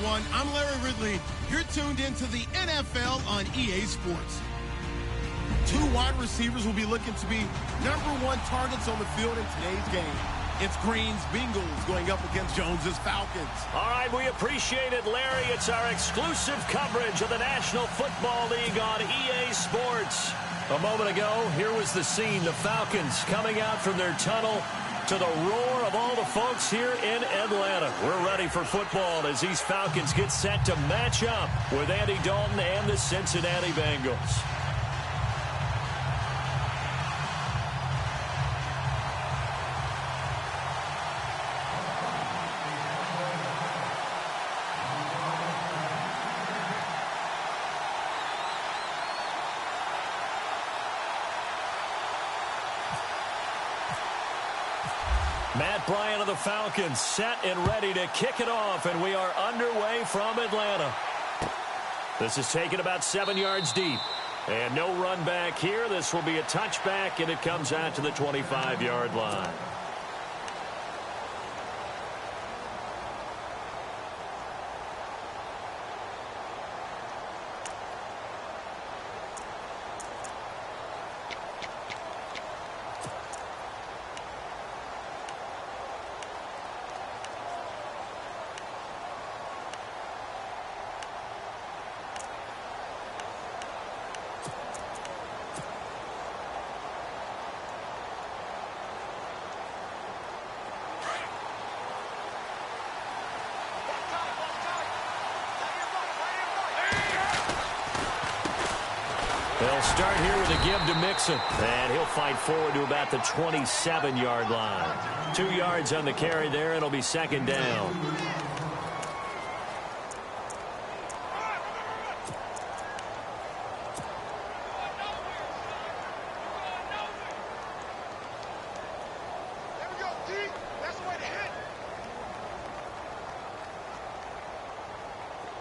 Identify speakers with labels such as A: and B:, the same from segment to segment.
A: everyone. I'm Larry Ridley. You're tuned into the NFL on EA Sports. Two wide receivers will be looking to be #1 targets on the field in today's game. It's Green's Bengals going up against Jones's Falcons.
B: All right, we appreciate it, Larry. It's our exclusive coverage of the National Football League on EA Sports. A moment ago, here was the scene. The Falcons coming out from their tunnel to the roar of all the folks here in Atlanta. We're ready for football as these Falcons get set to match up with Andy Dalton and the Cincinnati Bengals. Matt Bryant of the Falcons set and ready to kick it off, and we are underway from Atlanta. This is taken about 7 yards deep. And no run back here. This will be a touchback, and it comes out to the 25-yard line. They'll start here with a give to Mixon. And he'll fight forward to about the 27-yard line. 2 yards on the carry there, and it'll be second down.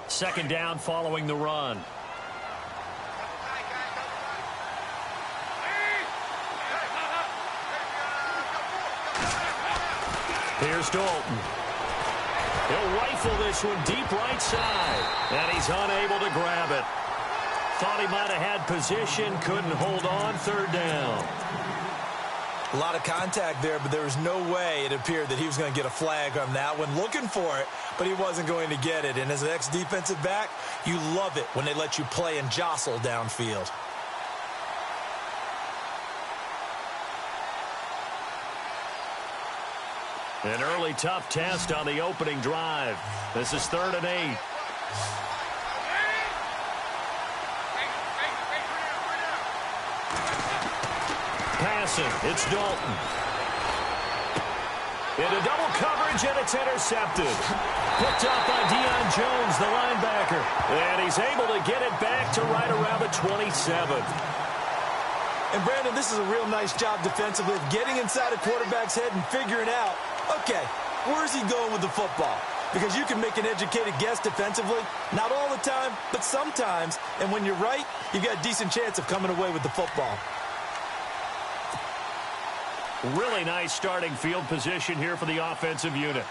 B: Second down following the run. Here's Dalton. He'll rifle this one deep right side. And he's unable to grab it. Thought he might have had position. Couldn't hold on. Third down.
C: A lot of contact there, but there was no way it appeared that he was going to get a flag on that one. Looking for it, but he wasn't going to get it. And as an ex-defensive back, you love it when they let you play and jostle downfield.
B: An early tough test on the opening drive. This is 3rd and 8. Passing, it's Dalton. Into double coverage, and it's intercepted. Picked up by Deion Jones, the linebacker. And he's able to get it back to right around the 27.
C: And, Brandon, this is a real nice job defensively of getting inside a quarterback's head and figuring out, okay, where's he going with the football? Because you can make an educated guess defensively, not all the time, but sometimes. And when you're right, you've got a decent chance of coming away with the football.
B: Really nice starting field position here for the offensive unit.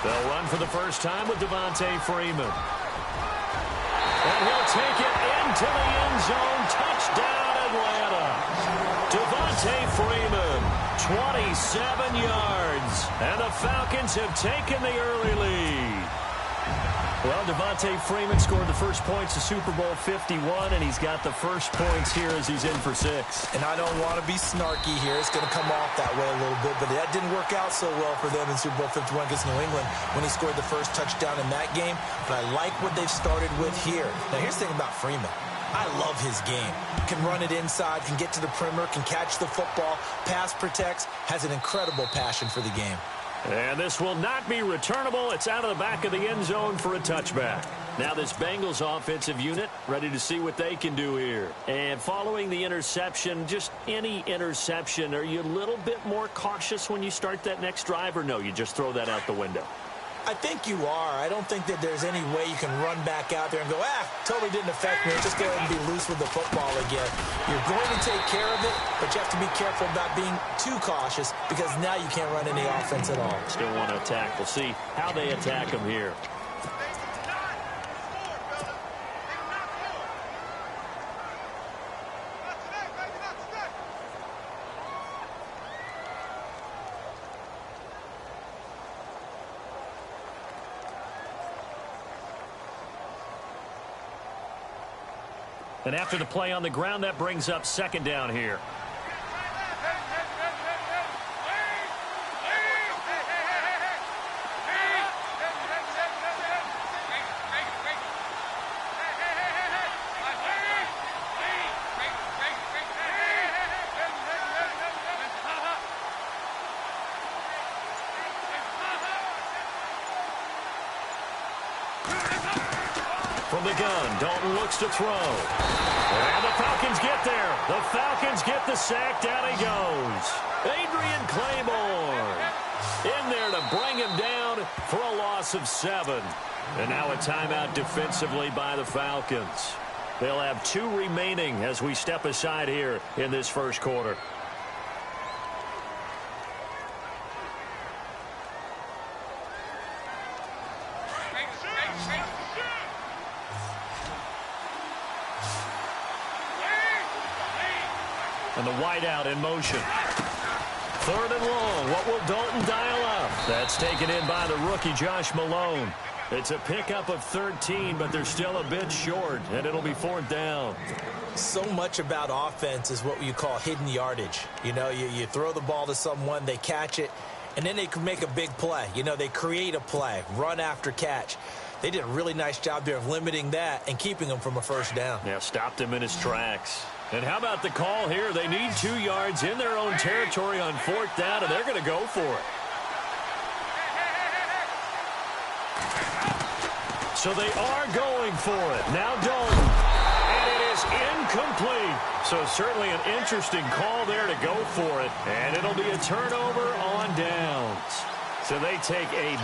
B: They'll run for the first time with Devontae Freeman. And he'll take it into the end zone. Touchdown, Atlanta. Devontae Freeman, 27 yards. And the Falcons have taken the early lead. Well, Devontae Freeman scored the first points of Super Bowl 51, and he's got the first points here as he's in for 6.
C: And I don't want to be snarky here. It's going to come off that way a little bit, but that didn't work out so well for them in Super Bowl 51 against New England when he scored the first touchdown in that game. But I like what they've started with here. Now, here's the thing about Freeman. I love his game. Can run it inside, can get to the perimeter, can catch the football, pass protects, has an incredible passion for the game.
B: And this will not be returnable. It's out of the back of the end zone for a touchback. Now this Bengals offensive unit ready to see what they can do here. And following the interception, just any interception, are you a little bit more cautious when you start that next drive, or no, you just throw that out the window?
C: I think you are. I don't think that there's any way you can run back out there and go, totally didn't affect me. Just go ahead and be loose with the football again. You're going to take care of it, but you have to be careful about being too cautious because now you can't run any offense at all.
B: Still want to attack. We'll see how they attack him here. And after the play on the ground, that brings up second down here. From the gun, Dalton looks to throw. And the Falcons get there. The Falcons get the sack. Down he goes. Adrian Claiborne in there to bring him down for a loss of 7. And now a timeout defensively by the Falcons. They'll have 2 remaining as we step aside here in this first quarter. And the wideout in motion. 3rd and long. What will Dalton dial up? That's taken in by the rookie, Josh Malone. It's a pickup of 13, but they're still a bit short, and it'll be 4th down.
C: So much about offense is what you call hidden yardage. You know, you throw the ball to someone, they catch it, and then they can make a big play. You know, they create a play, run after catch. They did a really nice job there of limiting that and keeping him from a 1st down.
B: Yeah, stopped him in his tracks. And how about the call here? They need 2 yards in their own territory on 4th down, and they're going to go for it. So they are going for it. Now Dalton. And it is incomplete. So certainly an interesting call there to go for it. And it'll be a turnover on downs. So they take a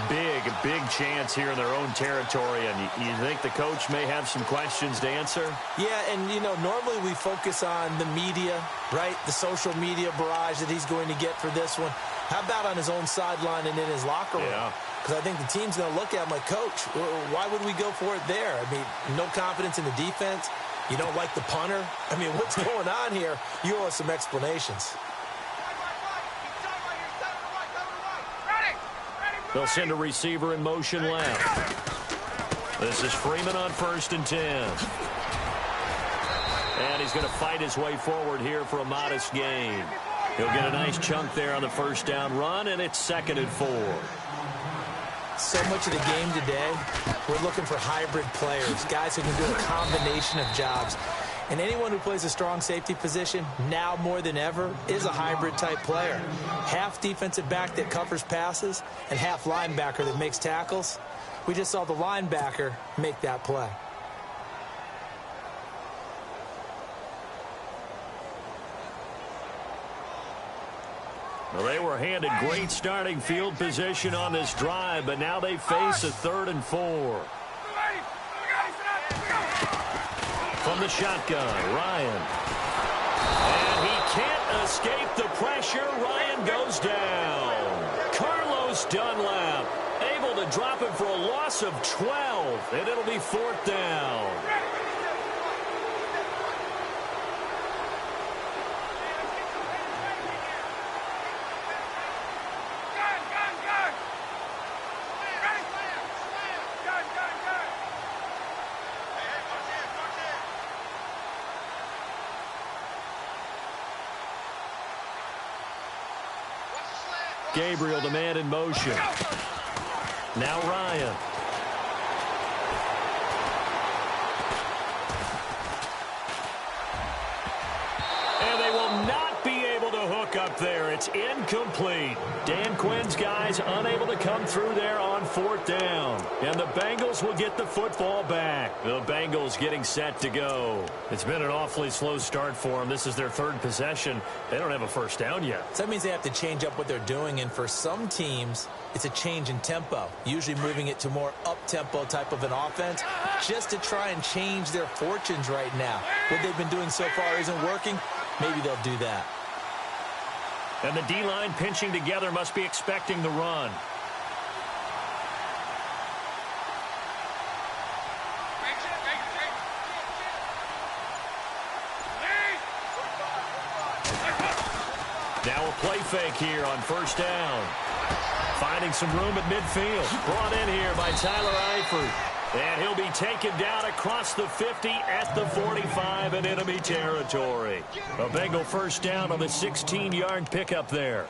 B: big chance here in their own territory. And you think the coach may have some questions to answer?
C: Yeah, and, you know, normally we focus on the media, right? The social media barrage that he's going to get for this one. How about on his own sideline and in his locker room?
B: Yeah.
C: Because I think the team's going to look at him like, Coach, why would we go for it there? I mean, no confidence in the defense. You don't like the punter. I mean, what's going on here? You owe us some explanations.
B: They'll send a receiver in motion left. This is Freeman on 1st and 10. And he's going to fight his way forward here for a modest gain. He'll get a nice chunk there on the 1st down run, and it's 2nd and 4.
C: So much of the game today, we're looking for hybrid players, guys who can do a combination of jobs. And anyone who plays a strong safety position, now more than ever, is a hybrid-type player. Half defensive back that covers passes and half linebacker that makes tackles. We just saw the linebacker make that play.
B: Well, they were handed great starting field position on this drive, but now they face a 3rd and 4. From the shotgun, Ryan. And he can't escape the pressure. Ryan goes down. Carlos Dunlap able to drop him for a loss of 12, and it'll be 4th down. Gabriel, the man in motion. Now Ryan. And they will not be able to hook up there. It's incomplete. Dan Quinn's guy guys unable to come through there on fourth down. And the Bengals will get the football back. The Bengals getting set to go. It's been an awfully slow start for them. This is their third possession. They don't have a first down yet.
C: So that means they have to change up what they're doing. And for some teams, it's a change in tempo, usually moving it to more up-tempo type of an offense just to try and change their fortunes right now. What they've been doing so far isn't working. Maybe they'll do that.
B: And the D-line pinching together must be expecting the run. Now a play fake here on first down. Finding some room at midfield. Brought in here by Tyler Eifert. And he'll be taken down across the 50 at the 45 in enemy territory. A Bengal first down on the 16-yard pickup there.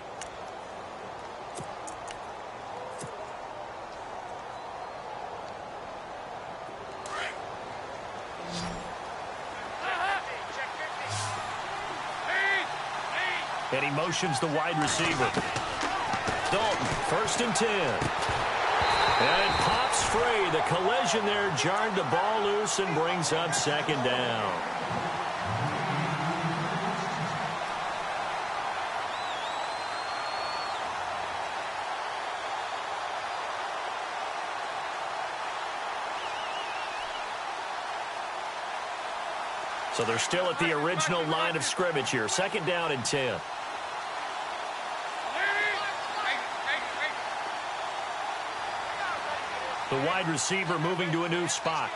B: And he motions the wide receiver. Dalton, 1st and 10. And it pops free. The collision there jarred the ball loose and brings up 2nd down. So they're still at the original line of scrimmage here. 2nd down and 10. The wide receiver moving to a new spot.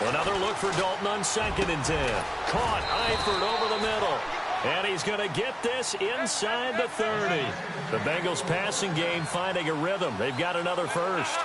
B: Another look for Dalton on 2nd and 10. Caught Eifert over the middle. And he's going to get this inside the 30. The Bengals passing game finding a rhythm. They've got another first.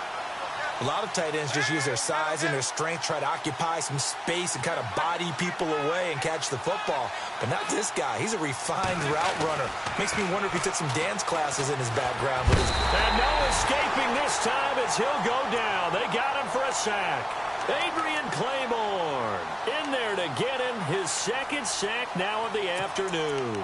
C: A lot of tight ends just use their size and their strength, try to occupy some space and kind of body people away and catch the football. But not this guy. He's a refined route runner. Makes me wonder if he took some dance classes in his background.
B: And no escaping this time as he'll go down. They got him for a sack. Adrian Claiborne in there to get him his 2nd sack now of the afternoon.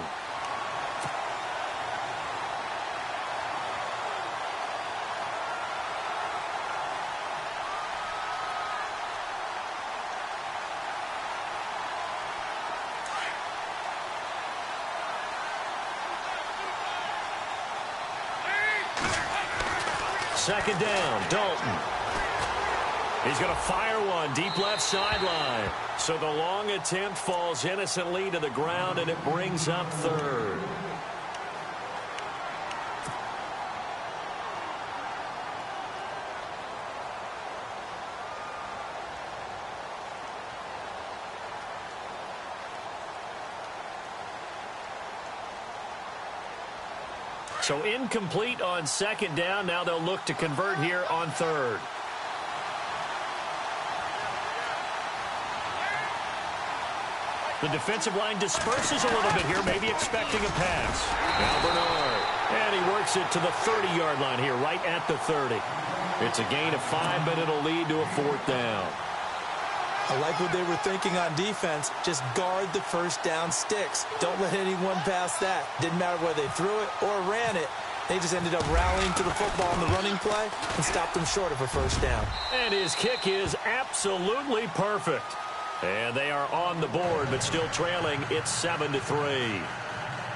B: Second down, Dalton. He's going to fire one deep left sideline. So the long attempt falls innocently to the ground, and it brings up 3rd. So incomplete on 2nd down. Now they'll look to convert here on 3rd. The defensive line disperses a little bit here, maybe expecting a pass. Now Bernard. And he works it to the 30-yard line here, right at the 30. It's a gain of 5, but it'll lead to a 4th down.
C: I like what they were thinking on defense. Just guard the first down sticks. Don't let anyone pass that. Didn't matter whether they threw it or ran it. They just ended up rallying to the football on the running play and stopped them short of a first down.
B: And his kick is absolutely perfect. And they are on the board, but still trailing. It's 7-3.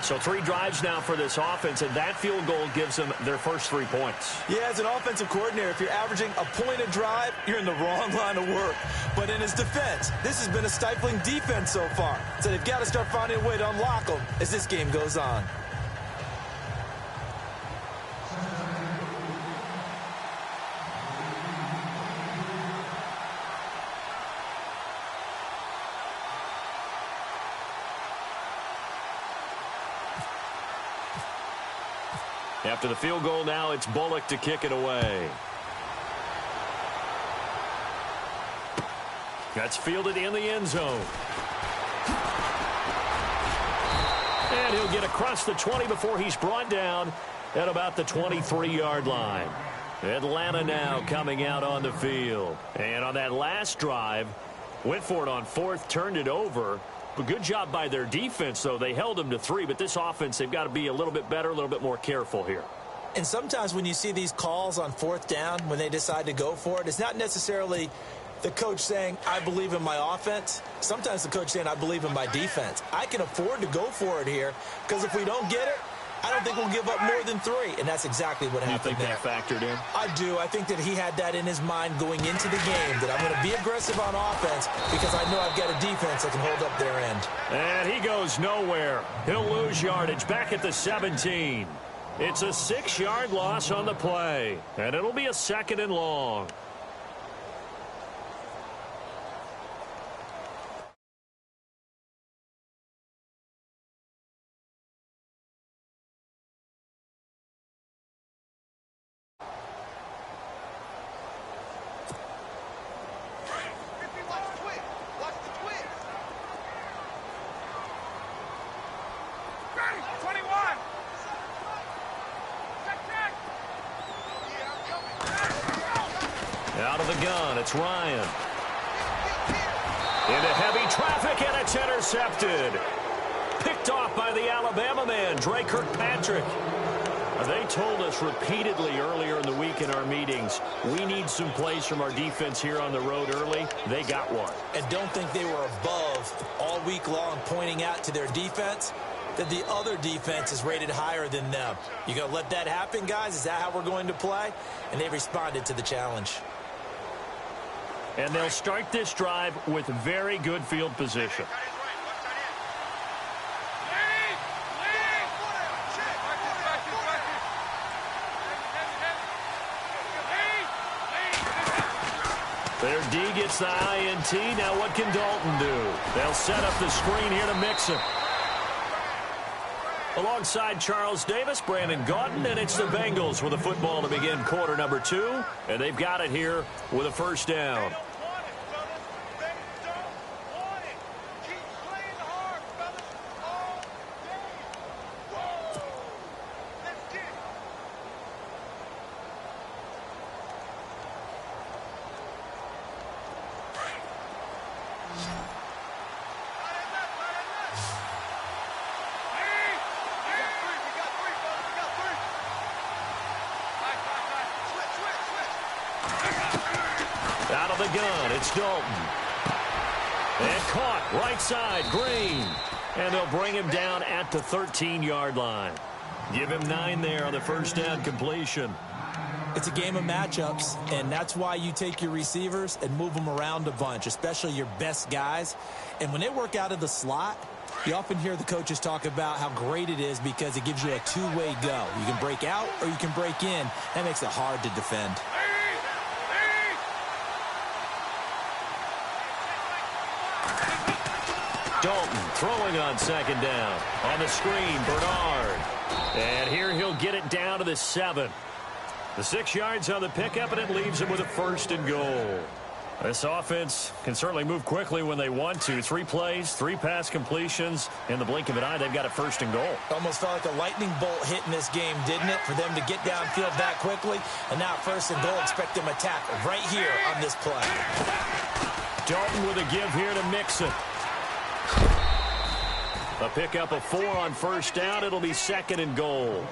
B: So 3 drives now for this offense, and that field goal gives them their first 3 points.
C: Yeah, as an offensive coordinator, if you're averaging a point a drive, you're in the wrong line of work. But in his defense, this has been a stifling defense so far. So they've got to start finding a way to unlock them as this game goes on.
B: After the field goal now, it's Bullock to kick it away. That's fielded in the end zone. And he'll get across the 20 before he's brought down at about the 23-yard line. Atlanta now coming out on the field. And on that last drive, went for it on 4th, turned it over. But good job by their defense, though. They held them to 3, but this offense, they've got to be a little bit better, a little bit more careful here.
C: And sometimes when you see these calls on 4th down, when they decide to go for it, it's not necessarily the coach saying, I believe in my offense. Sometimes the coach saying, I believe in my defense. I can afford to go for it here because if we don't get it, I don't think we'll give up more than 3. And that's exactly what happened there.
B: You think that factored in?
C: I do. I think that he had that in his mind going into the game, that I'm going to be aggressive on offense because I know I've got a defense that can hold up their end.
B: And he goes nowhere. He'll lose yardage back at the 17. It's a 6-yard loss on the play, and it'll be a 2nd and long. Out of the gun, it's Ryan. Into heavy traffic, and it's intercepted. Picked off by the Alabama man, Dre Kirkpatrick. They told us repeatedly earlier in the week in our meetings, we need some plays from our defense here on the road early. They got one.
C: And don't think they were above all week long pointing out to their defense that the other defense is rated higher than them. You going to let that happen, guys? Is that how we're going to play? And they responded to the challenge.
B: And they'll start this drive with very good field position. Their D gets the INT. Now what can Dalton do? They'll set up the screen here to Mixon. Alongside Charles Davis, Brandon Gaudin, and it's the Bengals with a football to begin quarter number 2. And they've got it here with a 1st down. Out of the gun, it's Dalton. And caught right side, Green. And they'll bring him down at the 13-yard line. Give him 9 there on the 1st down completion.
C: It's a game of matchups, and that's why you take your receivers and move them around a bunch, especially your best guys. And when they work out of the slot, you often hear the coaches talk about how great it is because it gives you a two-way go. You can break out or you can break in. That makes it hard to defend.
B: Dalton throwing on 2nd down. On the screen, Bernard. And here he'll get it down to the 7. The 6 yards on the pickup, and it leaves him with a 1st and goal. This offense can certainly move quickly when they want to. 3 plays, 3 pass completions. In the blink of an eye, they've got a 1st and goal.
C: Almost felt like a lightning bolt hit in this game, didn't it? For them to get downfield that quickly. And now 1st and goal, expect them to attack right here on this play.
B: Dalton with a give here to Mixon. A pickup of 4 on 1st down. It'll be 2nd and goal.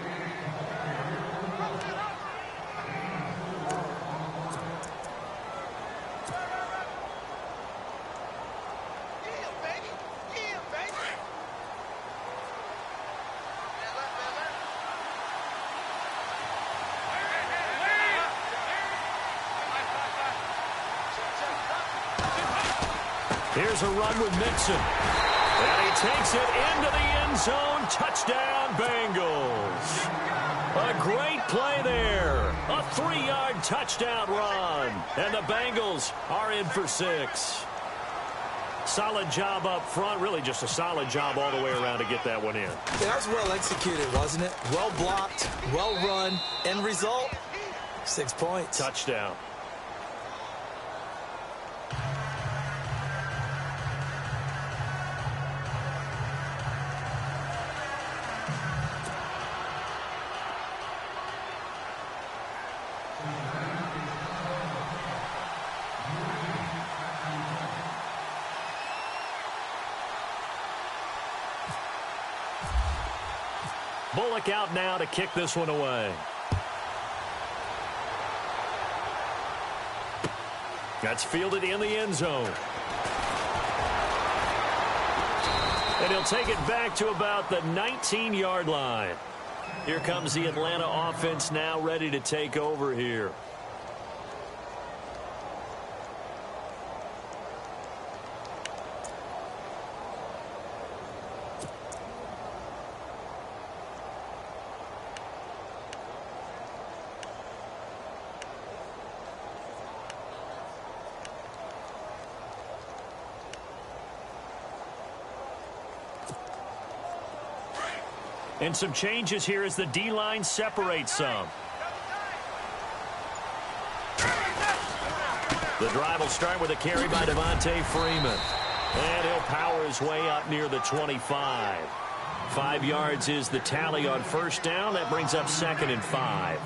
B: Here's a run with Mixon. And he takes it into the end zone. Touchdown, Bengals. A great play there. A 3-yard touchdown run. And the Bengals are in for 6. Solid job up front. Really just a solid job all the way around to get that one in.
C: That was well executed, wasn't it? Well blocked, well run. End result, 6 points.
B: Touchdown. Bullock out now to kick this one away. That's fielded in the end zone. And he'll take it back to about the 19-yard line. Here comes the Atlanta offense now ready to take over here. And some changes here as the D-line separates some. The drive will start with a carry by Devontae Freeman. And he'll power his way up near the 25. 5 yards is the tally on first down. That brings up 2nd and 5.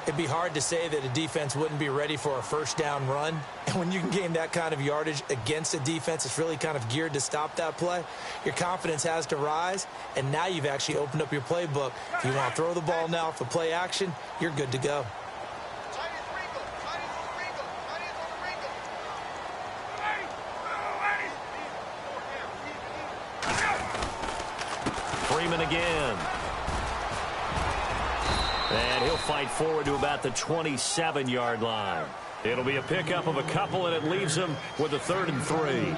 C: It'd be hard to say that a defense wouldn't be ready for a first down run. And when you can gain that kind of yardage against a defense, it's really kind of geared to stop that play. Your confidence has to rise, and now you've actually opened up your playbook. If you want to throw the ball now for play action, you're good to go.
B: Freeman again. And he'll fight forward to about the 27-yard line. It'll be a pickup of a couple, and it leaves him with a 3rd and 3.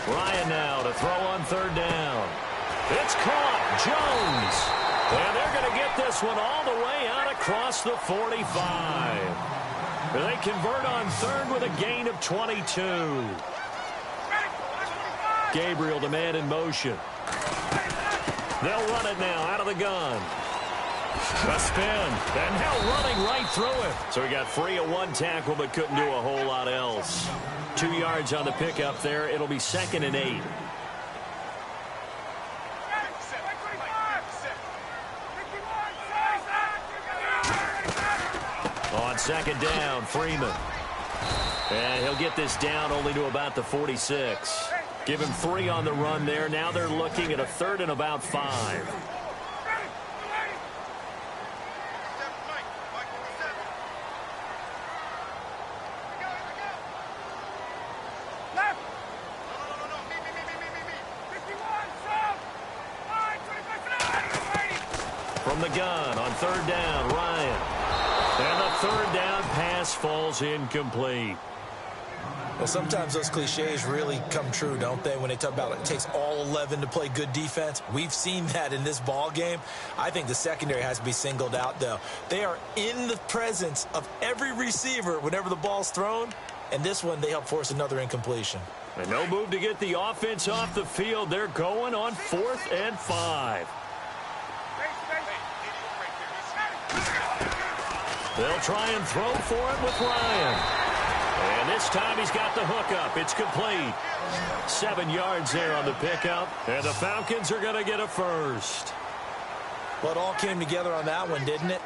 B: Ryan now to throw on 3rd down. It's caught. Jones. And they're going to get this one all the way out across the 45. They convert on 3rd with a gain of 22. Gabriel, the man in motion. They'll run it now out of the gun. A spin. And now running right through it. So he got free of 1 tackle but couldn't do a whole lot else. 2 yards on the pickup there. It'll be 2nd and 8. On 2nd down, Freeman. And he'll get this down only to about the 46. Give him 3 on the run there. Now they're looking at a 3rd and about 5. From the gun on 3rd down, Ryan. And the 3rd down pass falls incomplete.
C: Well, sometimes those cliches really come true, don't they, when they talk about it takes all 11 to play good defense. We've seen that in this ball game. I think the secondary has to be singled out, though. They are in the presence of every receiver whenever the ball's thrown, and this one they help force another incompletion.
B: And no move to get the offense off the field. They're going on 4th and 5. They'll try and throw for it with Ryan. And this time he's got the hook up. It's complete. 7 yards there on the pickup. And the Falcons are going to get a first.
C: Well, it all came together on that one, didn't it?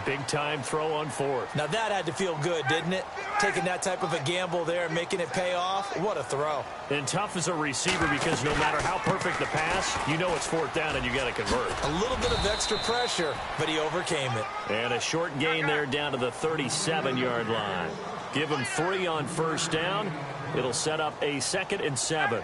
B: Big time throw on 4th.
C: Now that had to feel good, didn't it? Taking that type of a gamble there and making it pay off. What a throw.
B: And tough as a receiver because no matter how perfect the pass, you know it's 4th down and you got to convert.
C: A little bit of extra pressure, but he overcame it.
B: And a short gain there down to the 37-yard line. Give him 3 on 1st down. It'll set up a 2nd and 7.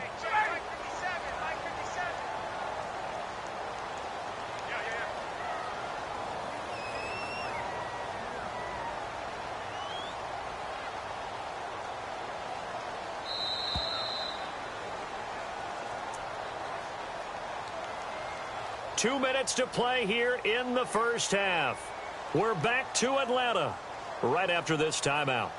B: Two minutes to play here in the first half. We're back to Atlanta right after this timeout.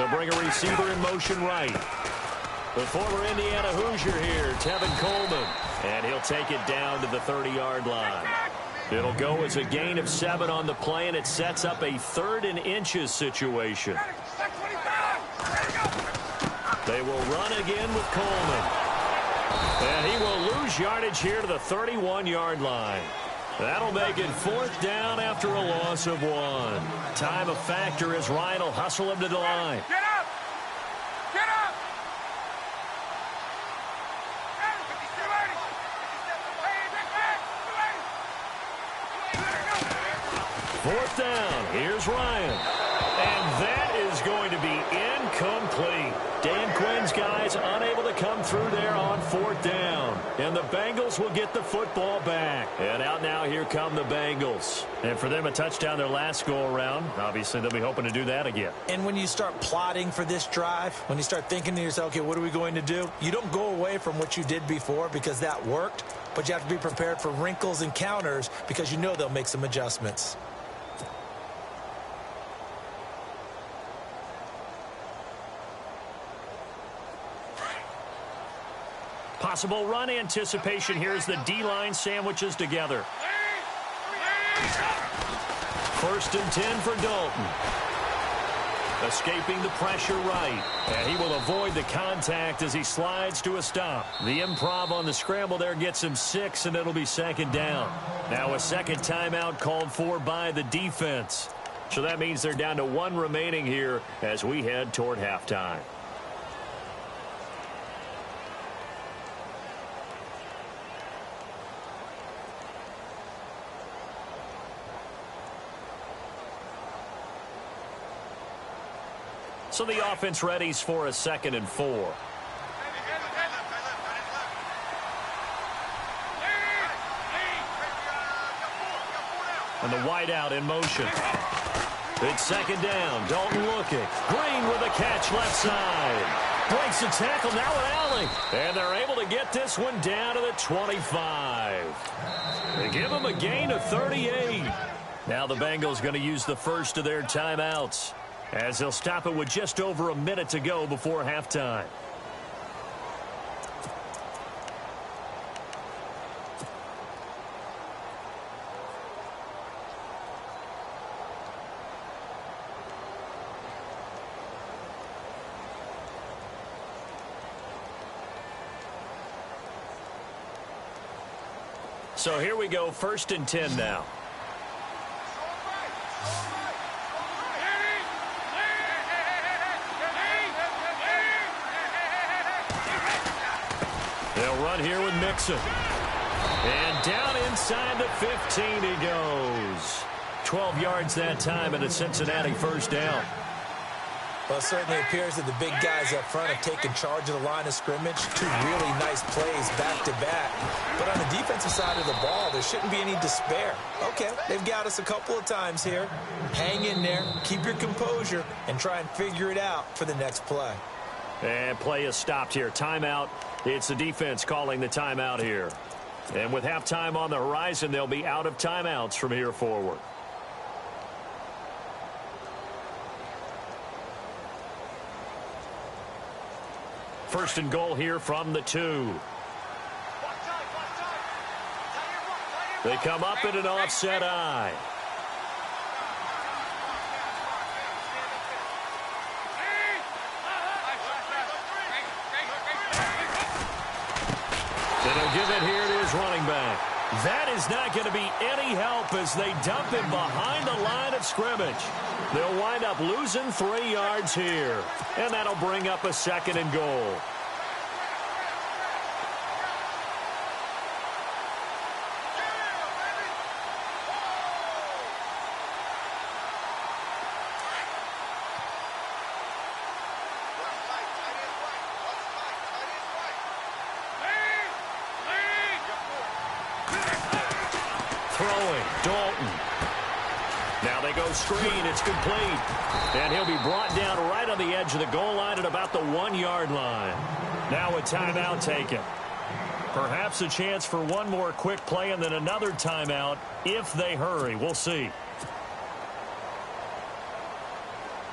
B: They'll bring a receiver in motion right. The former Indiana Hoosier here, Tevin Coleman. And he'll take it down to the 30-yard line. It'll go as a gain of 7 on the play, and it sets up a 3rd and inches situation. They will run again with Coleman. And he will lose yardage here to the 31-yard line. That'll make it 4th down after a loss of 1. Time a factor as Ryan will hustle him to the line.
D: Get up! Get up!
B: 4th down. Here's Ryan. And that is going to be incomplete. Dan Quinn's guys unable to come through there on 4th down. And the Bengals will get the football back. And out now, here come the Bengals. And for them, a touchdown their last go-around. Obviously, they'll be hoping to do that again.
C: And when you start plotting for this drive, when you start thinking to yourself, okay, what are we going to do? You don't go away from what you did before because that worked. But you have to be prepared for wrinkles and counters because you know they'll make some adjustments.
B: Possible run anticipation here as the D-line sandwiches together. 1st and 10 for Dalton. Escaping the pressure right. And he will avoid the contact as he slides to a stop. The improv on the scramble there gets him 6, and it'll be 2nd down. Now a 2nd timeout called for by the defense. So that means they're down to 1 remaining here as we head toward halftime. So the offense readies for a 2nd and 4. And the wideout in motion. It's 2nd down. Dalton looking. Green with a catch left side. Breaks the tackle now with Allen. And they're able to get this one down to the 25. They give him a gain of 38. Now the Bengals going to use the first of their timeouts, as they'll stop it with just over a minute to go before halftime. So here we go, 1st and 10 now. They'll run here with Mixon. And down inside the 15 he goes. 12 yards that time and a Cincinnati 1st down.
C: Well, it certainly appears that the big guys up front have taken charge of the line of scrimmage. 2 really nice plays back-to-back. But on the defensive side of the ball, there shouldn't be any despair. Okay, they've got us a couple of times here. Hang in there, keep your composure, and try and figure it out for the next play.
B: And play is stopped here. Timeout. It's the defense calling the timeout here. And with halftime on the horizon, they'll be out of timeouts from here forward. First and goal here from the 2. They come up in an offset eye. They'll give it here to his running back. That is not going to be any help as they dump him behind the line of scrimmage. They'll wind up losing 3 yards here. And that'll bring up a 2nd and goal. Throwing, Dalton. Now they go screen, it's complete. And he'll be brought down right on the edge of the goal line at about the 1-yard line. Now a timeout taken. Perhaps a chance for one more quick play and then another timeout if they hurry. We'll see.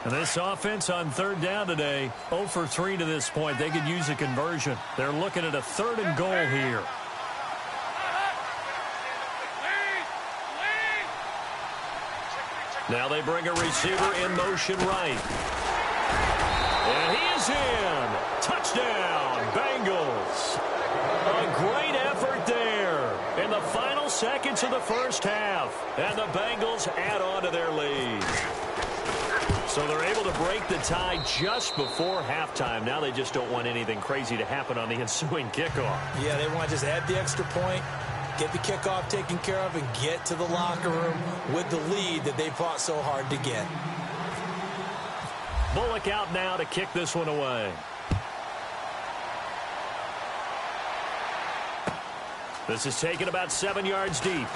B: And this offense on third down today, 0 for 3 to this point. They could use a conversion. They're looking at a 3rd and goal here. Now they bring a receiver in motion right. And he is in. Touchdown, Bengals. A great effort there in the final seconds of the first half. And the Bengals add on to their lead. So they're able to break the tie just before halftime. Now they just don't want anything crazy to happen on the ensuing kickoff.
C: Yeah, they want to just add the extra point, get the kickoff taken care of, and get to the locker room with the lead that they fought so hard to get.
B: Bullock out now to kick this one away. This is taken about 7 yards deep.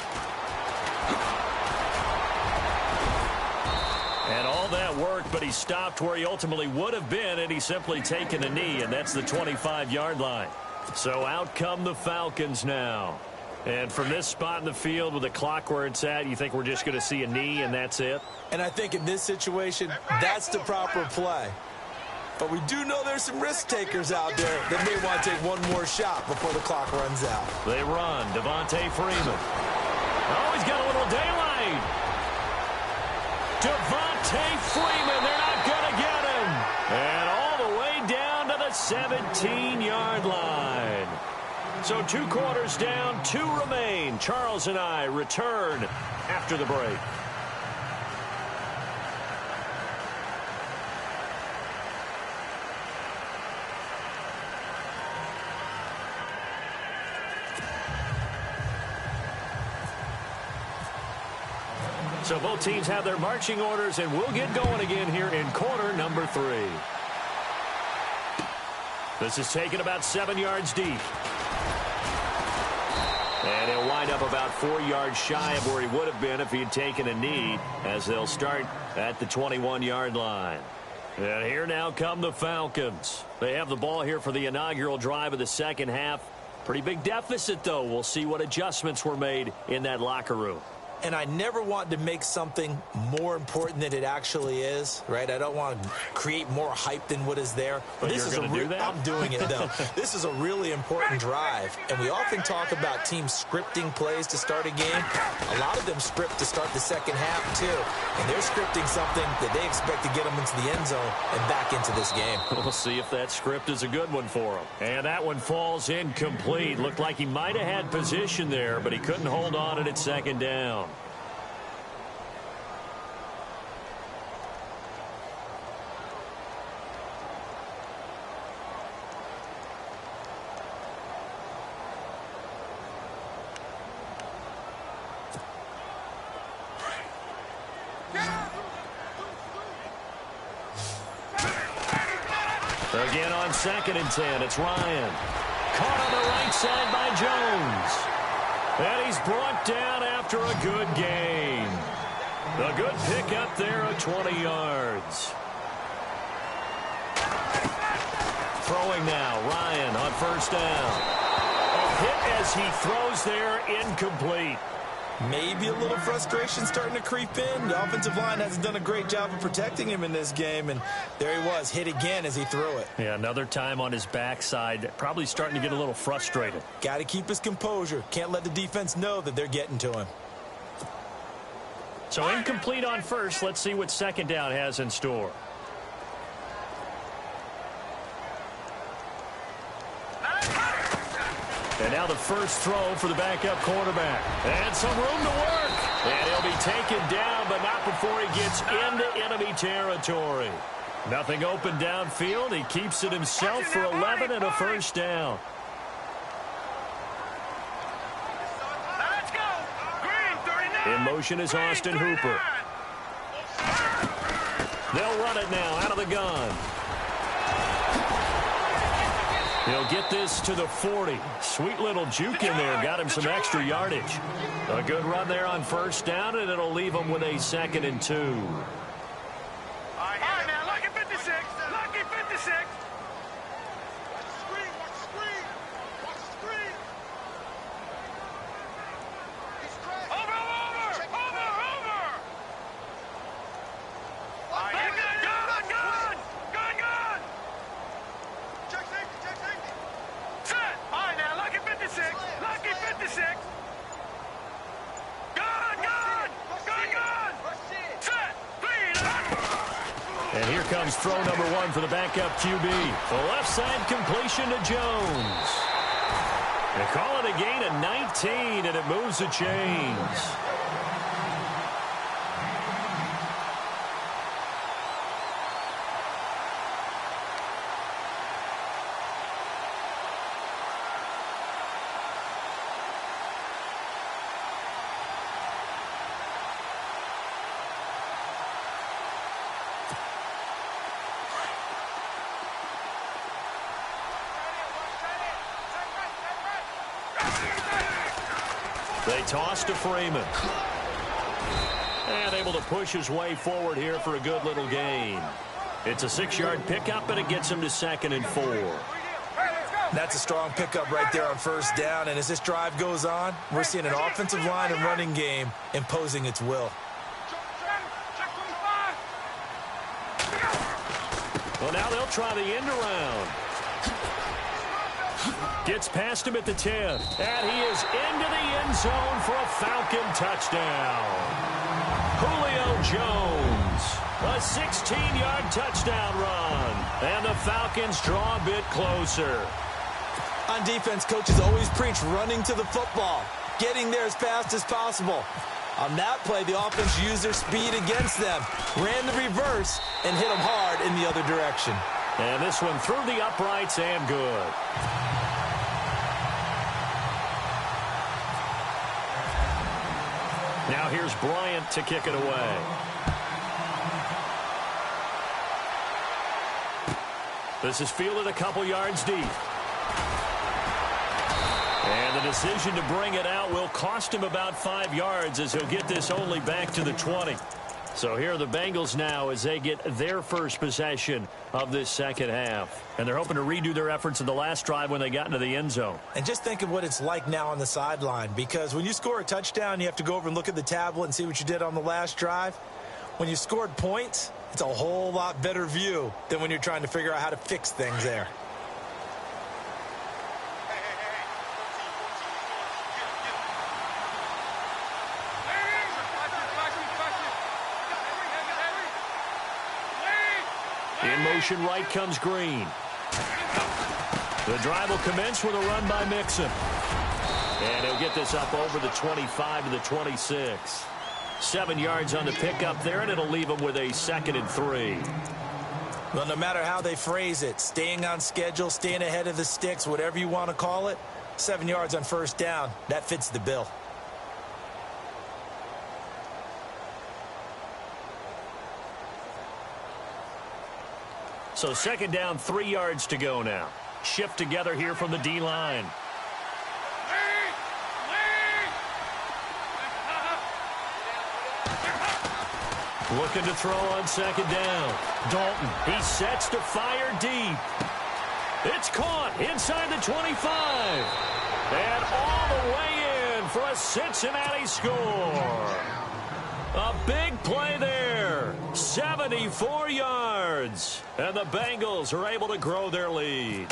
B: And all that worked, but he stopped where he ultimately would have been, and he's simply taken a knee, and that's the 25-yard line. So out come the Falcons now. And from this spot in the field with the clock where it's at, you think we're just going to see a knee and that's it?
C: And I think in this situation, that's the proper play. But we do know there's some risk takers out there that may want to take one more shot before the clock runs out.
B: They run. Devontae Freeman. Oh, he's got a little daylight. Devontae Freeman, they're not going to get him. And all the way down to the 17-yard line. So 2 quarters down, 2 remain. Charles and I return after the break. So both teams have their marching orders, and we'll get going again here in quarter number 3. This is taken about 7 yards deep. And he'll wind up about 4 yards shy of where he would have been if he had taken a knee, as they'll start at the 21-yard line. And here now come the Falcons. They have the ball here for the inaugural drive of the second half. Pretty big deficit, though. We'll see what adjustments were made in that locker room.
C: And I never want to make something more important than it actually is, right? I don't want to create more hype than what is there.
B: But
C: this is
B: do that?
C: I'm doing it, though. This is a really important drive. And we often talk about teams scripting plays to start a game. A lot of them script to start the second half, too. And they're scripting something that they expect to get them into the end zone and back into this game.
B: We'll see if that script is a good one for them. And that one falls incomplete. Looked like he might have had position there, but he couldn't hold on at second down. Again on 2nd and 10, it's Ryan. Caught on the right side by Jones. And he's brought down after a good gain. A good pickup there at 20 yards. Throwing now, Ryan on 1st down. A hit as he throws there, incomplete.
C: Maybe a little frustration starting to creep in. The offensive line hasn't done a great job of protecting him in this game, and there he was, hit again as he threw it.
B: Yeah, another time on his backside, probably starting to get a little frustrated.
C: Got to keep his composure. Can't let the defense know that they're getting to him.
B: So incomplete on 1st. Let's see what 2nd down has in store. And now the first throw for the backup quarterback. And some room to work. And he'll be taken down, but not before he gets into enemy territory. Nothing open downfield. He keeps it himself for 11 and a 1st down. In motion is Austin Hooper. They'll run it now out of the gun. He'll get this to the 40. Sweet little juke in there. Got him some extra yardage. A good run there on 1st down, and it'll leave him with a 2nd and 2.
D: All right, now, lucky 56. Lucky 56. Watch the screen. Watch the screen. Watch the screen. Over. All right, you got
B: comes throw number 1 for the backup QB. The left side completion to Jones. They call it a gain of 19, and it moves the chains. They toss to Freeman. And able to push his way forward here for a good little gain. It's a 6-yard pickup, and it gets him to 2nd and 4.
C: That's a strong pickup right there on first down. And as this drive goes on, we're seeing an offensive line and running game imposing its will.
B: Well, now they'll try the end around. Gets past him at the 10. And he is into the end zone for a Falcon touchdown. Julio Jones. A 16-yard touchdown run. And the Falcons draw a bit closer.
C: On defense, coaches always preach running to the football, getting there as fast as possible. On that play, the offense used their speed against them, ran the reverse, and hit them hard in the other direction.
B: And this one through the uprights and good. Now here's Bryant to kick it away. This is fielded a couple yards deep. And the decision to bring it out will cost him about 5 yards as he'll get this only back to the 20. So here are the Bengals now as they get their first possession of this second half. And they're hoping to redo their efforts in the last drive when they got into the end zone.
C: And just think of what it's like now on the sideline, because when you score a touchdown, you have to go over and look at the tablet and see what you did on the last drive. When you scored points, it's a whole lot better view than when you're trying to figure out how to fix things there.
B: In motion right comes Green. The drive will commence with a run by Mixon. And he'll get this up over the 25 to the 26. 7 yards on the pickup there, and it'll leave him with a 2nd and 3.
C: Well, no matter how they phrase it, staying on schedule, staying ahead of the sticks, whatever you want to call it, 7 yards on first down, that fits the bill.
B: So 2nd down, 3 yards to go now. Shift together here from the D-line. Looking to throw on 2nd down. Dalton, he sets to fire deep. It's caught inside the 25. And all the way in for a Cincinnati score. A big play there. 74 yards. And the Bengals are able to grow their lead.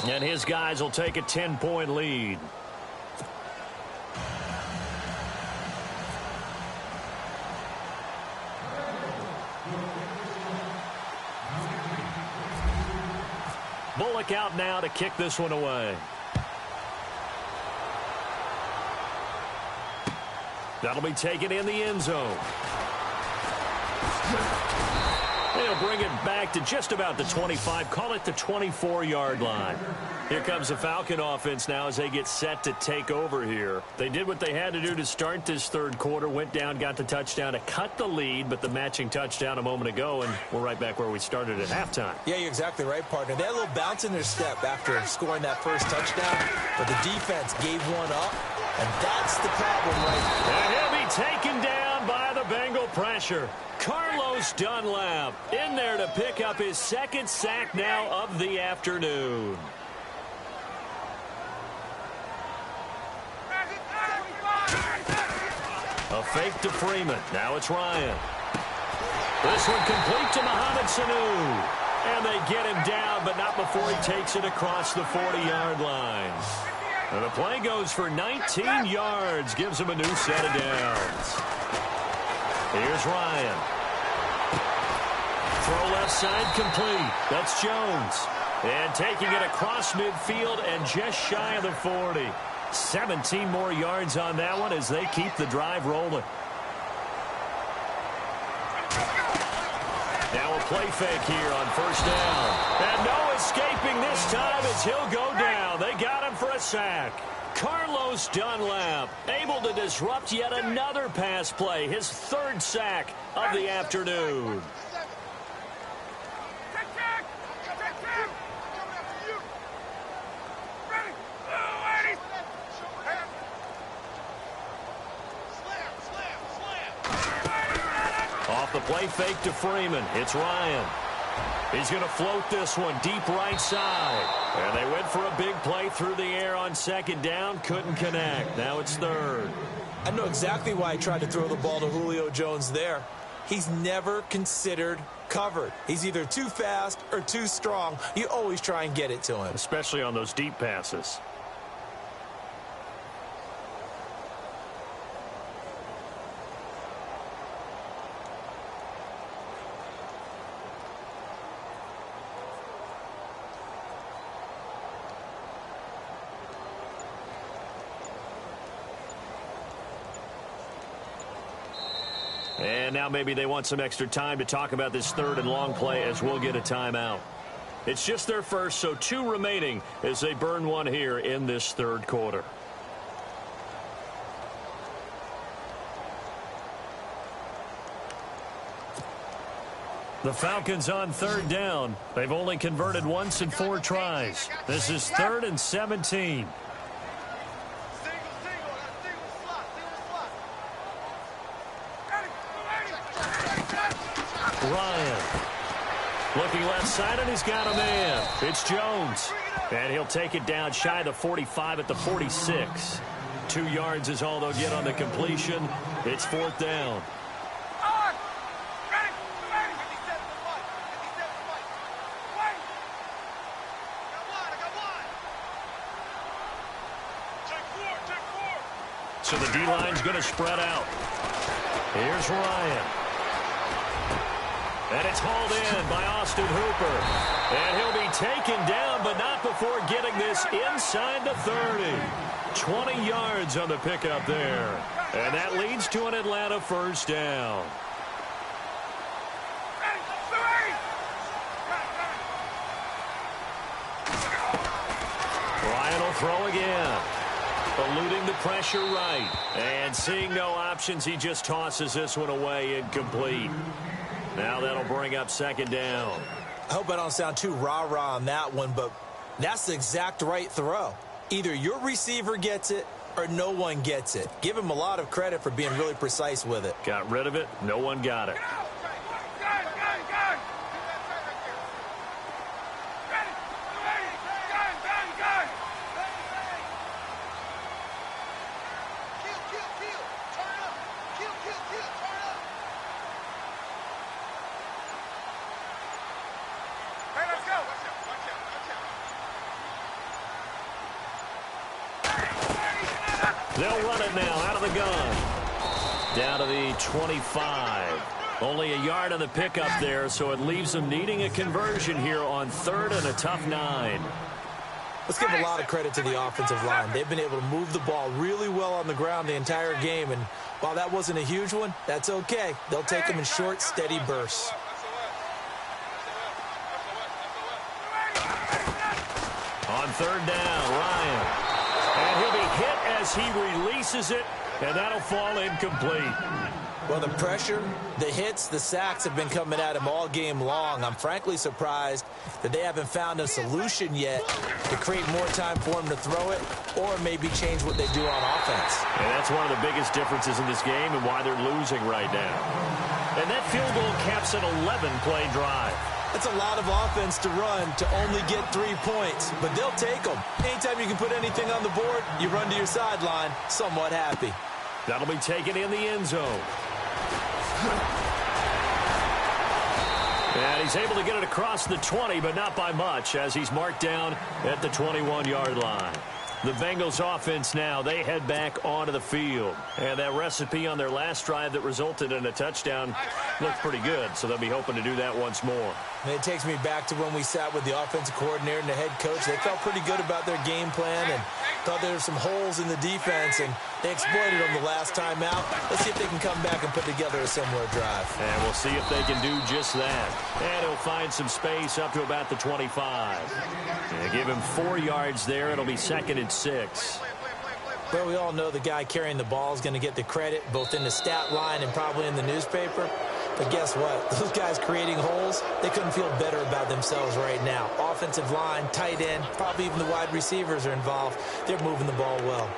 B: And his guys will take a 10-point lead. Bullock out now to kick this one away. That'll be taken in the end zone. They'll bring it back to just about the 25. Call it the 24-yard line. Here comes the Falcon offense now as they get set to take over here. They did what they had to do to start this third quarter. Went down, got the touchdown to cut the lead, but the matching touchdown a moment ago, and we're right back where we started at halftime.
C: Yeah, you're exactly right, partner. They had a little bounce in their step after scoring that first touchdown, but the defense gave one up, and that's the problem right now.
B: And he'll be taken down by the Bengal pressure. Carlos Dunlap in there to pick up his 2nd sack now of the afternoon. A fake to Freeman. Now it's Ryan. This one complete to Mohamed Sanu. And they get him down, but not before he takes it across the 40-yard line. And the play goes for 19 yards. Gives him a new set of downs. Here's Ryan. Throw left side complete. That's Jones. And taking it across midfield and just shy of the 40. 17 more yards on that one as they keep the drive rolling. Now a play fake here on first down. And no escaping this time as he'll go down. They got him for a sack. Carlos Dunlap able to disrupt yet another pass play. His third sack of the afternoon. Off the play fake to Freeman. It's Ryan. He's going to float this one deep right side. And they went for a big play through the air on second down. Couldn't connect. Now it's third.
C: I know exactly why he tried to throw the ball to Julio Jones there. He's never considered covered. He's either too fast or too strong. You always try and get it to him.
B: Especially on those deep passes. And now maybe they want some extra time to talk about this third and long play as we'll get a timeout. It's just their first, so 2 remaining as they burn one here in this third quarter. The Falcons on third down. They've only converted once in 4 tries. This is 3rd and 17. Ryan looking left side, and he's got a man. It's Jones. And he'll take it down shy of the 45 at the 46. 2 yards is all they'll get on the completion. It's 4th down. So the D-line's going to spread out. Here's Ryan. And it's hauled in by Austin Hooper. And he'll be taken down, but not before getting this inside the 30. 20 yards on the pickup there. And that leads to an Atlanta first down. Ryan will throw again. Eluding the pressure right. And seeing no options, he just tosses this one away incomplete. Now that'll bring up second down.
C: I hope I don't sound too rah-rah on that one, but that's the exact right throw. Either your receiver gets it or no one gets it. Give him a lot of credit for being really precise with it.
B: Got rid of it. No one got it. They'll run it now out of the gun. Down to the 25. Only a yard on the pickup there, so it leaves them needing a conversion here on 3rd and a tough 9.
C: Let's give a lot of credit to the offensive line. They've been able to move the ball really well on the ground the entire game, and while that wasn't a huge one, that's okay. They'll take them in short, steady bursts.
B: On 3rd down, Ryan. And he'll be hit as he releases it, and that'll fall incomplete.
C: Well, the pressure, the hits, the sacks have been coming at him all game long. I'm frankly surprised that they haven't found a solution yet to create more time for him to throw it or maybe change what they do on offense.
B: And that's one of the biggest differences in this game and why they're losing right now. And that field goal caps an 11-play drive.
C: That's a lot of offense to run to only get 3 points, but they'll take them. Anytime you can put anything on the board, you run to your sideline somewhat happy.
B: That'll be taken in the end zone. And he's able to get it across the 20, but not by much, as he's marked down at the 21-yard line. The Bengals offense now, they head back onto the field. And that recipe on their last drive that resulted in a touchdown looked pretty good, so they'll be hoping to do that once more.
C: And it takes me back to when we sat with the offensive coordinator and the head coach. They felt pretty good about their game plan and thought there were some holes in the defense, and they exploited them the last time out. Let's see if they can come back and put together a similar drive.
B: And we'll see if they can do just that. And he'll find some space up to about the 25. And give him 4 yards there. It'll be 2nd and 6.
C: Well, we all know the guy carrying the ball is going to get the credit, both in the stat line and probably in the newspaper. But guess what? Those guys creating holes, they couldn't feel better about themselves right now. Offensive line, tight end, probably even the wide receivers are involved. They're moving the ball well.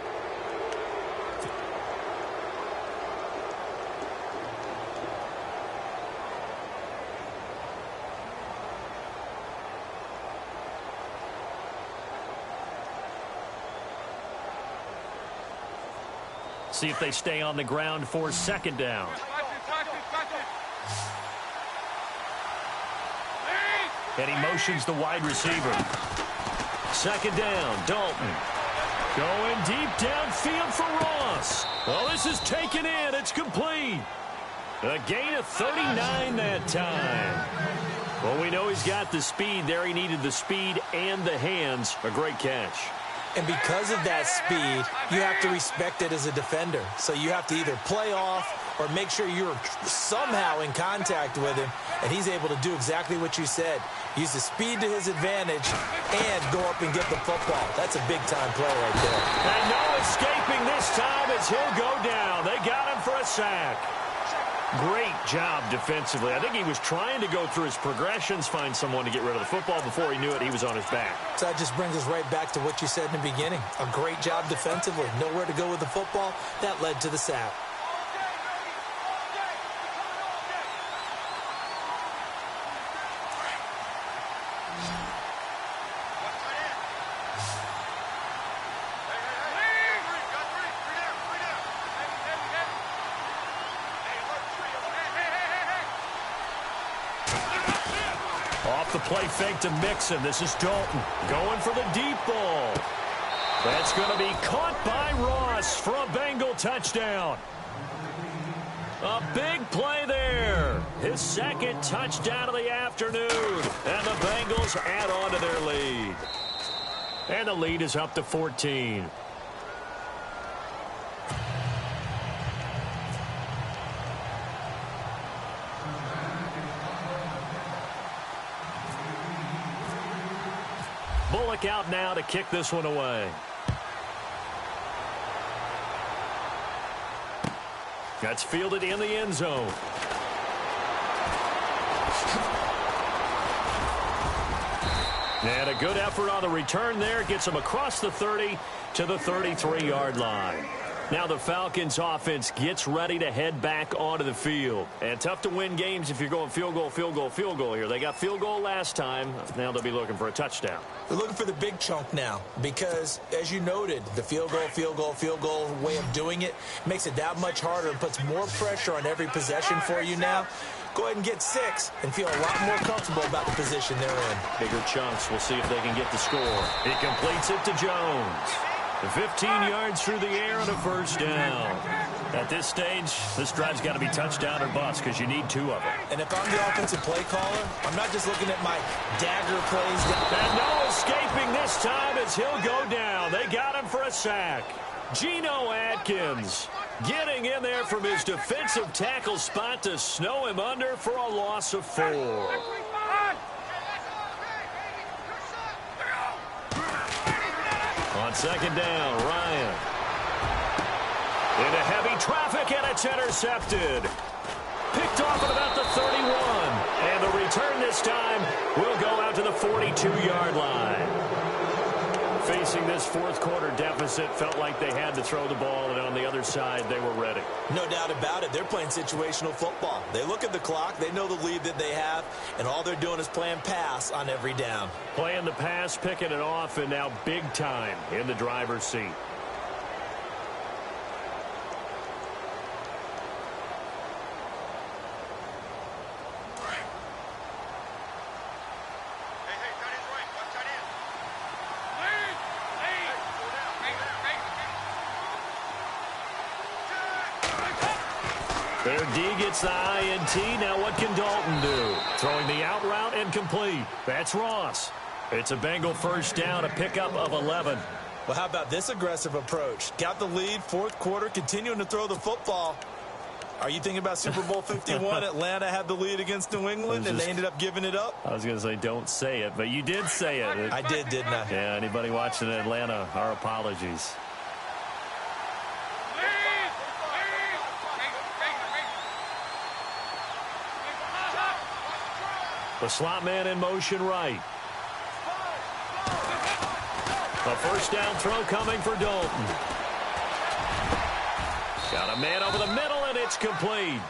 B: See if they stay on the ground for 2nd down. And he motions the wide receiver. 2nd down, Dalton. Going deep downfield for Ross. Well, this is taken in. It's complete. A gain of 39 that time. Well, we know he's got the speed there. He needed the speed and the hands. A great catch.
C: And because of that speed, you have to respect it as a defender. So you have to either play off or make sure you're somehow in contact with him, and he's able to do exactly what you said. Use the speed to his advantage and go up and get the football. That's a big-time play right there.
B: And no escaping this time as he'll go down. They got him for a sack. Great job defensively. I think he was trying to go through his progressions, find someone to get rid of the football. Before he knew it, he was on his back.
C: So that just brings us right back to what you said in the beginning. A great job defensively. Nowhere to go with the football. That led to the sack.
B: Off the play fake to Mixon. This is Dalton going for the deep ball. That's going to be caught by Ross for a Bengal touchdown. A big play there. His 2nd touchdown of the afternoon. And the Bengals add on to their lead. And the lead is up to 14. Bullock out now to kick this one away. That's fielded in the end zone. And a good effort on the return there. Gets him across the 30 to the 33-yard line. Now the Falcons offense gets ready to head back onto the field. And tough to win games if you're going field goal, field goal, field goal here. They got field goal last time. Now they'll be looking for a touchdown.
C: They're looking for the big chunk now because, as you noted, the field goal way of doing it makes it that much harder and puts more pressure on every possession for you now. Go ahead and get 6 and feel a lot more comfortable about the position they're in.
B: Bigger chunks. We'll see if they can get the score. He completes it to Jones. 15 yards through the air and a 1st down. At this stage, this drive's got to be touchdown or bust because you need 2 of them.
C: And if I'm the offensive play caller, I'm not just looking at my dagger plays.
B: And no escaping this time as he'll go down. They got him for a sack. Geno Atkins getting in there from his defensive tackle spot to snow him under for a loss of 4. On 2nd down, Ryan. Into heavy traffic, and it's intercepted. Picked off at about the 31. And the return this time will go out to the 42-yard line. Facing this 4th quarter deficit, felt like they had to throw the ball, and on the other side, they were ready.
C: No doubt about it. They're playing situational football. They look at the clock, they know the lead that they have, and all they're doing is playing pass on every down.
B: Playing the pass, picking it off, and now big time in the driver's seat. Their D gets the INT. Now what can Dalton do? Throwing the out route and complete. That's Ross. It's a Bengal first down, a pickup of 11.
C: Well, how about this aggressive approach? Got the lead, fourth quarter, continuing to throw the football. Are you thinking about Super Bowl 51? Atlanta had the lead against New England, and they ended up giving it up?
B: I was going to say don't say it, but you did say it.
C: I did, didn't I?
B: Yeah, anybody watching Atlanta, our apologies. The slot man in motion right. A first down throw coming for Dalton. Got a man over the middle, and it's complete.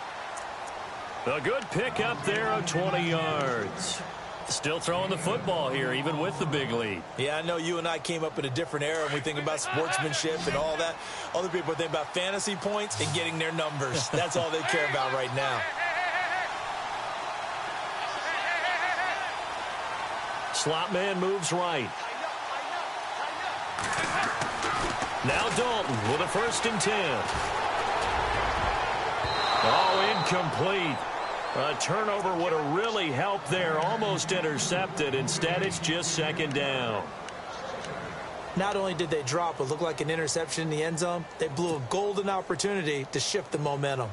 B: A good pick up there of 20 yards. Still throwing the football here, even with the big lead.
C: Yeah, I know you and I came up in a different era, and we think about sportsmanship and all that. Other people think about fantasy points and getting their numbers. That's all they care about right now.
B: Slot man moves right. Now Dalton with a 1st and 10. Oh, incomplete. A turnover would have really helped there. Almost intercepted. Instead, it's just 2nd down.
C: Not only did they drop what looked like an interception in the end zone, they blew a golden opportunity to shift the momentum.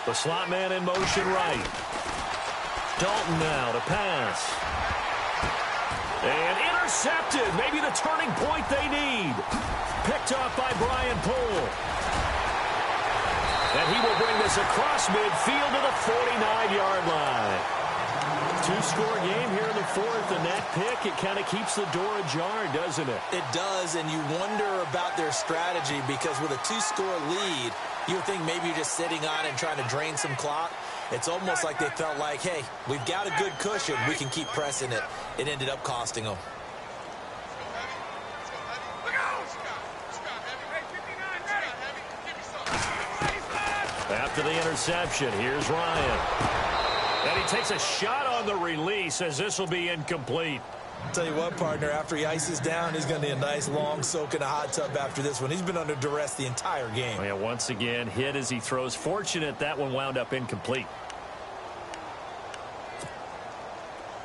B: The slot man in motion right. Dalton now to pass. And intercepted. Maybe the turning point they need. Picked off by Brian Poole. And he will bring this across midfield to the 49-yard line. 2-score game here in the 4th, and that pick, it kind of keeps the door ajar, doesn't it?
C: It does, and you wonder about their strategy because with a 2-score lead, you would think maybe you're just sitting on it and trying to drain some clock. It's almost like they felt like, hey, we've got a good cushion. We can keep pressing it. It ended up costing them.
B: After the interception, here's Ryan. And he takes a shot on the release as this will be incomplete.
C: Tell you what, partner, after he ices down, he's going to need a nice long soak in a hot tub after this one. He's been under duress the entire game.
B: Oh, yeah, once again, hit as he throws. Fortunate that one wound up incomplete.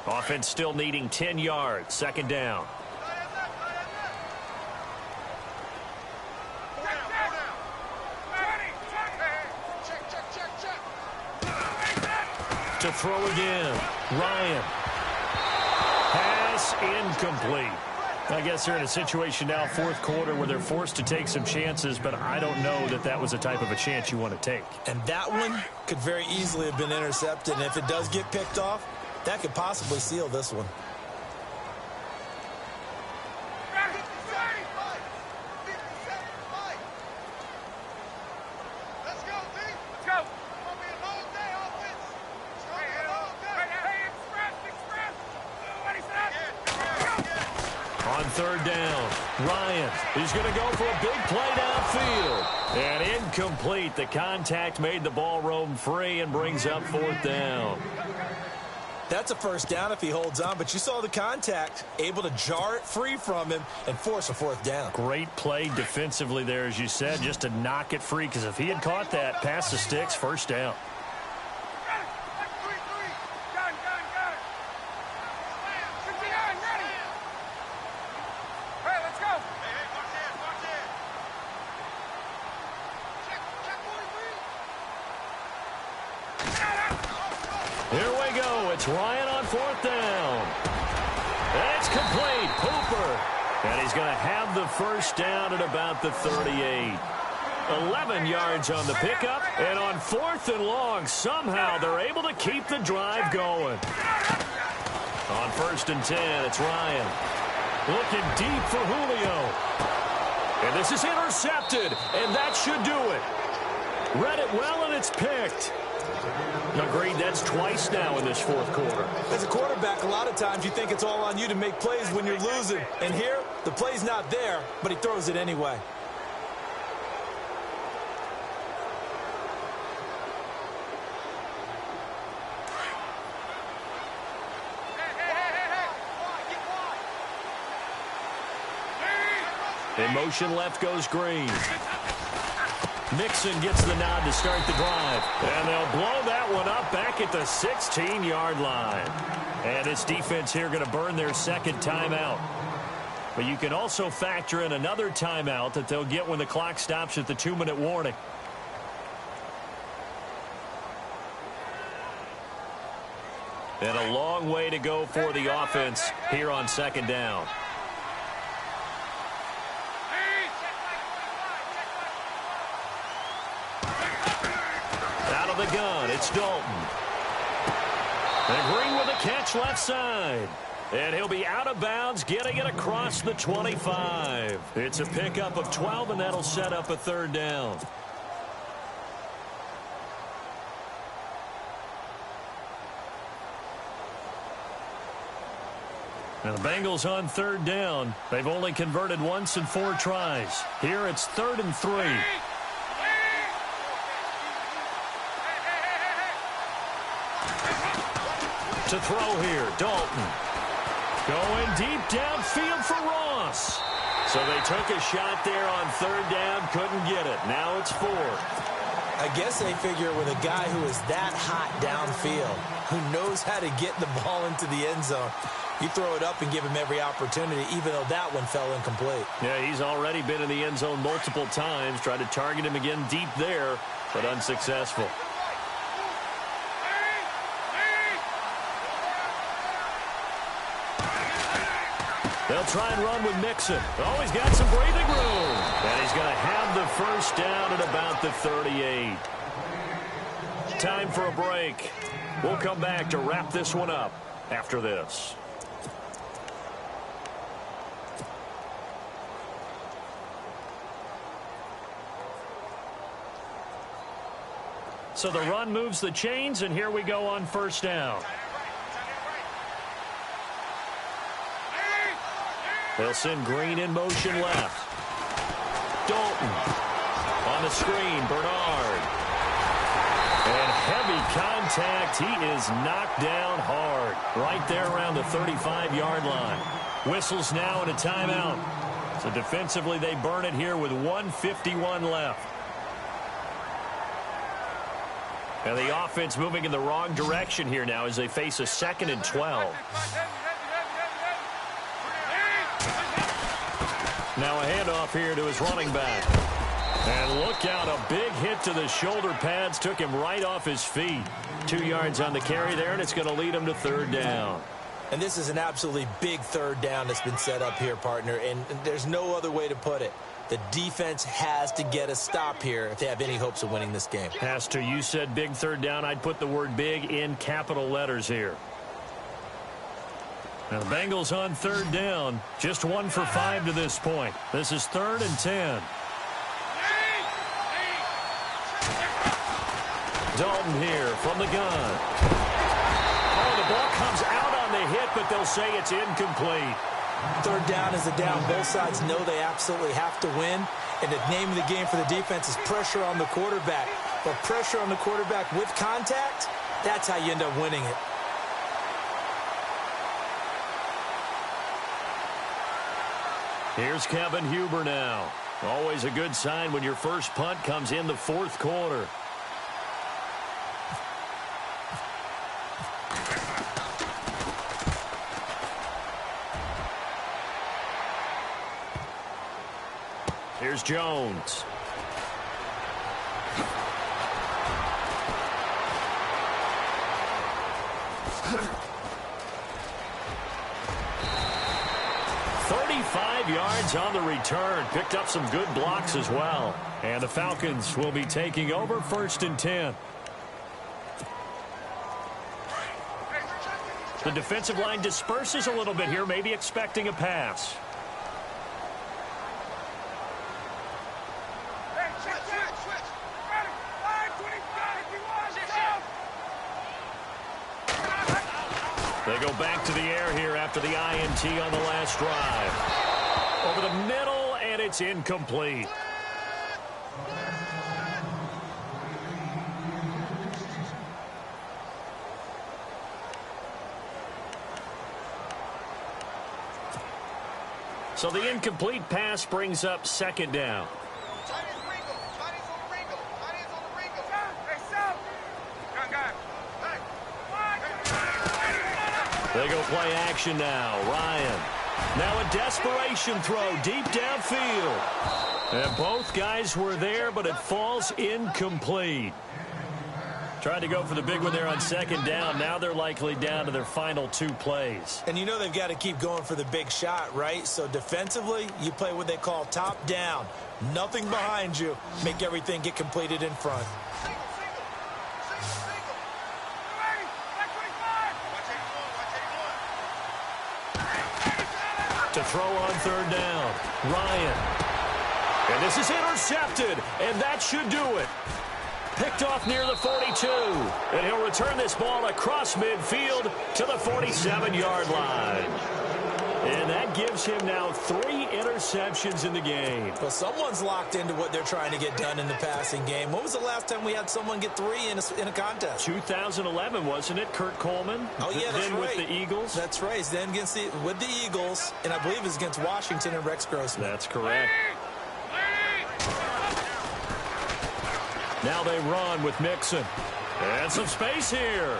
B: Offense still needing 10 yards. 2nd down. To throw again. Ryan. Pass incomplete. I guess they're in a situation now, 4th quarter, where they're forced to take some chances, but I don't know that that was the type of a chance you want to take.
C: And that one could very easily have been intercepted, and if it does get picked off, that could possibly seal this one.
B: On 3rd down, Ryan, he's going to go for a big play downfield. And incomplete. The contact made the ball roam free and brings up 4th down.
C: That's a 1st down if he holds on, but you saw the contact, able to jar it free from him and force a 4th down.
B: Great play defensively there, as you said, just to knock it free, because if he had caught that, past the sticks, 1st down. It's Ryan on 4th down. It's complete. Cooper. And he's going to have the 1st down at about the 38. 11 yards on the pickup. And on 4th and long, somehow they're able to keep the drive going. On 1st and 10, it's Ryan. Looking deep for Julio. And this is intercepted. And that should do it. Read it well, and it's picked. Agreed, that's twice now in this 4th quarter.
C: As a quarterback, a lot of times you think it's all on you to make plays when you're losing. And here, the play's not there, but he throws it anyway.
B: In motion left goes Green. Mixon gets the nod to start the drive. And they'll blow that one up back at the 16-yard line. And this defense here going to burn their second timeout. But you can also factor in another timeout that they'll get when the clock stops at the 2-minute warning. And a long way to go for the offense here on second down. Out of the gun, it's Dalton. And Green with a catch left side. And he'll be out of bounds, getting it across the 25. It's a pickup of 12, and that'll set up a third down. Now the Bengals on third down. They've only converted once in 4 tries. Here it's 3rd and 3. To throw here, Dalton. Going deep downfield for Ross. So they took a shot there on third down, couldn't get it. Now it's 4.
C: I guess they figure with a guy who is that hot downfield, who knows how to get the ball into the end zone, you throw it up and give him every opportunity, even though that one fell incomplete.
B: Yeah, he's already been in the end zone multiple times. Tried to target him again deep there, but unsuccessful. They'll try and run with Mixon. Oh, he's got some breathing room. And he's going to have the first down at about the 38. Time for a break. We'll come back to wrap this one up after this. So the run moves the chains, and here we go on first down. They'll send Green in motion left. Dalton on the screen, Bernard. And heavy contact. He is knocked down hard right there around the 35-yard line. Whistles now and a timeout. So defensively they burn it here with 1:51 left. And the offense moving in the wrong direction here now as they face a 2nd and 12. Now a handoff here to his running back. And look out, a big hit to the shoulder pads. Took him right off his feet. 2 yards on the carry there, and it's going to lead him to third down.
C: And this is an absolutely big third down that's been set up here, partner. And there's no other way to put it. The defense has to get a stop here if they have any hopes of winning this game.
B: Has to. You said big third down. I'd put the word big in capital letters here. Now the Bengals on third down. Just 1 for 5 to this point. This is 3rd and 10. Dalton here from the gun. Oh, the ball comes out on the hit, but they'll say it's incomplete.
C: Third down is a down. Both sides know they absolutely have to win. And the name of the game for the defense is pressure on the quarterback. But pressure on the quarterback with contact, that's how you end up winning it.
B: Here's Kevin Huber now. Always a good sign when your first punt comes in the 4th quarter. Here's Jones. Yards on the return. Picked up some good blocks as well. And the Falcons will be taking over 1st and 10. The defensive line disperses a little bit here, maybe expecting a pass. They go back to the air here after the INT on the last drive. Over the middle, and it's incomplete. So the incomplete pass brings up second down. They go play action now. Ryan. Now a desperation throw deep downfield. And both guys were there, but it falls incomplete. Tried to go for the big one there on second down. Now they're likely down to their final 2 plays.
C: And you know they've got to keep going for the big shot, right? So defensively, you play what they call top down. Nothing behind you. Make everything get completed in front.
B: To throw on third down. Ryan. And this is intercepted. And that should do it. Picked off near the 42. And he'll return this ball across midfield to the 47-yard line. And that gives him now 3 interceptions in the game.
C: Well, someone's locked into what they're trying to get done in the passing game. When was the last time we had someone get 3 in a contest?
B: 2011, wasn't it? Kurt Coleman?
C: Oh, yeah, that's
B: then
C: right.
B: With the Eagles?
C: That's right. Then with the Eagles, and I believe it was against Washington and Rex Grossman.
B: That's correct. Now they run with Mixon. And some space here.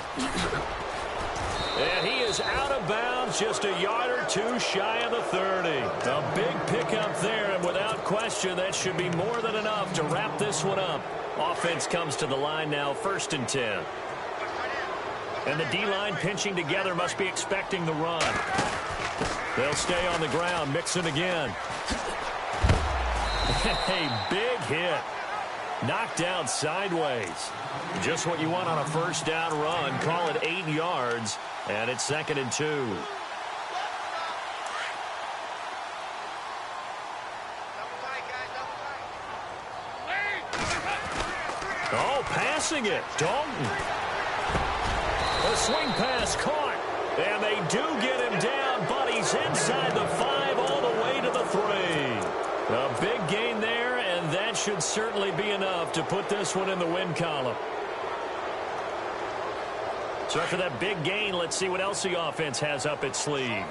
B: And he is out of bounds, just a yard or 2 shy of the 30. A big pickup there, and without question, that should be more than enough to wrap this one up. Offense comes to the line now, 1st and 10. And the D-line pinching together must be expecting the run. They'll stay on the ground. Mixon again. A big hit. Knocked down sideways. Just what you want on a first down run. Call it 8 yards, and it's 2nd and 2. Oh, passing it. Dalton. A swing pass caught. And they do get him down, but he's inside the 5 all the way to the 3. A big gain there, and that should certainly be enough to put this one in the win column. So after that big gain, let's see what else the offense has up its sleeve.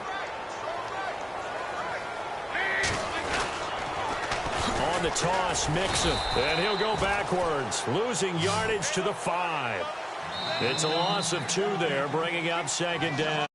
B: On the toss, Mixon. And he'll go backwards, losing yardage to the 5. It's a loss of 2 there, bringing up 2nd down.